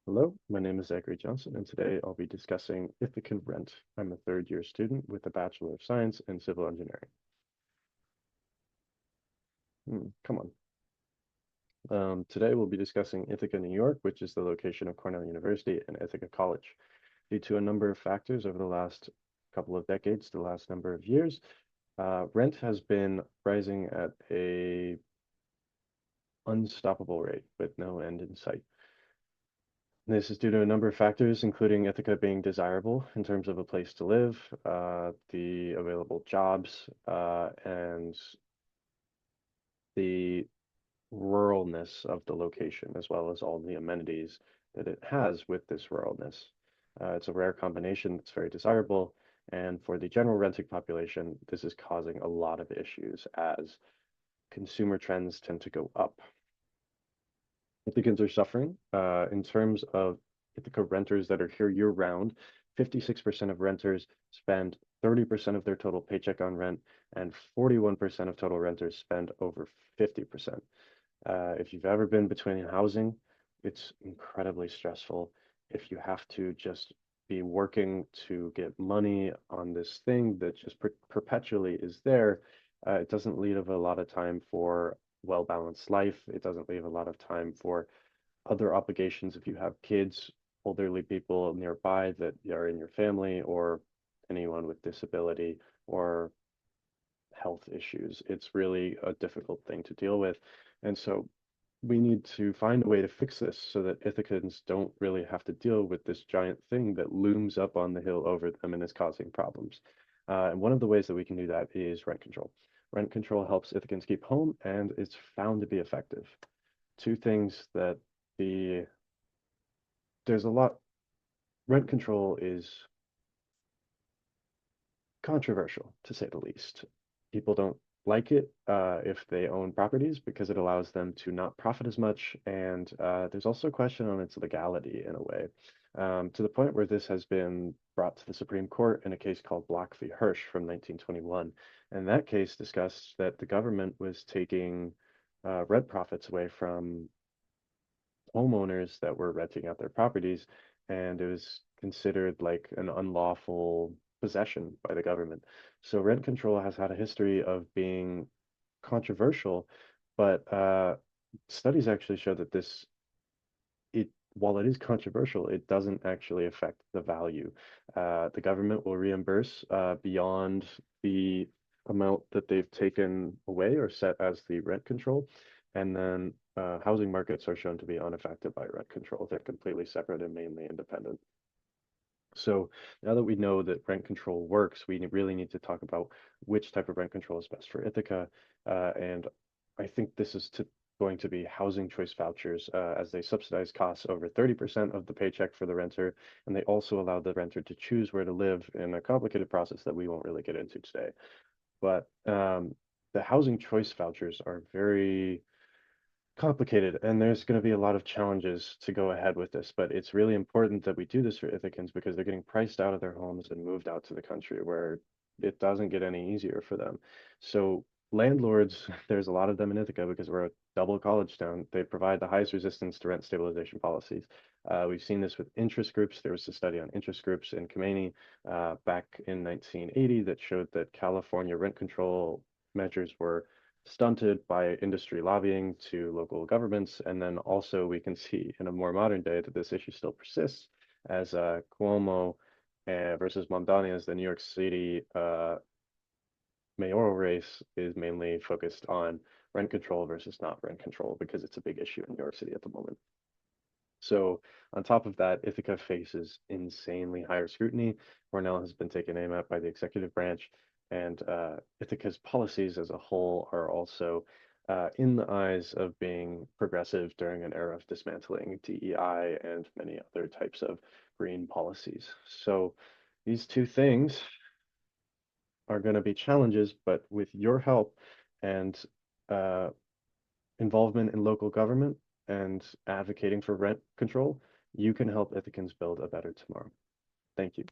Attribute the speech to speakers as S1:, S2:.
S1: Hello, my name is Zachary Johnson, and today I'll be discussing Ithacan rent. I'm a third-year student with a Bachelor of Science in Civil Engineering. Come on. Today we'll be discussing Ithaca, New York, which is the location of Cornell University and Ithaca College. Due to a number of factors over the last couple of decades, the last number of years, rent has been rising at a unstoppable rate with no end in sight. This is due to a number of factors, including Ithaca being desirable in terms of a place to live, the available jobs, and the ruralness of the location, as well as all the amenities that it has with this ruralness. It's a rare combination that's very desirable, and for the general renting population, this is causing a lot of issues as consumer trends tend to go up. Ithacans are suffering. In terms of Ithaca renters that are here year-round, 56% of renters spend 30% of their total paycheck on rent, and 41% of total renters spend over 50%. If you've ever been between housing, it's incredibly stressful. If you have to just be working to get money on this thing that just perpetually is there, it doesn't leave a lot of time for well-balanced life. It doesn't leave a lot of time for other obligations if you have kids, elderly people nearby that are in your family, or anyone with disability or health issues. It's really a difficult thing to deal with. And so we need to find a way to fix this so that Ithacans don't really have to deal with this giant thing that looms up on the hill over them and is causing problems. And one of the ways that we can do that is rent control. Rent control helps Ithacans keep home, and it's found to be effective. Two things that the there's a lot rent control is controversial, to say the least. People don't like it if they own properties because it allows them to not profit as much. And there's also a question on its legality in a way, to the point where this has been brought to the Supreme Court in a case called Block v. Hirsch from 1921. And that case discussed that the government was taking rent profits away from homeowners that were renting out their properties, and it was considered like an unlawful possession by the government. So rent control has had a history of being controversial, but studies actually show that it while it is controversial, it doesn't actually affect the value. The government will reimburse beyond the amount that they've taken away or set as the rent control. And then housing markets are shown to be unaffected by rent control. They're completely separate and mainly independent. So now that we know that rent control works, we really need to talk about which type of rent control is best for Ithaca. And I think this is going to be housing choice vouchers, as they subsidize costs over 30% of the paycheck for the renter. And they also allow the renter to choose where to live in a complicated process that we won't really get into today. But the housing choice vouchers are very complicated, and there's going to be a lot of challenges to go ahead with this, but it's really important that we do this for Ithacans because they're getting priced out of their homes and moved out to the country where it doesn't get any easier for them. So landlords, there's a lot of them in Ithaca because we're a double college town. They provide the highest resistance to rent stabilization policies. We've seen this with interest groups. There was a study on interest groups in Khomeini back in 1980 that showed that California rent control measures were stunted by industry lobbying to local governments. And then also we can see in a more modern day that this issue still persists as Cuomo versus Mamdani as the New York City mayoral race is mainly focused on rent control versus not rent control because it's a big issue in New York City at the moment. So on top of that, Ithaca faces insanely higher scrutiny. Cornell has been taken aim at by the executive branch, and Ithaca's policies as a whole are also in the eyes of being progressive during an era of dismantling DEI and many other types of green policies. So these two things are going to be challenges, but with your help and uh, involvement in local government and advocating for rent control, you can help Ithacans build a better tomorrow. Thank you.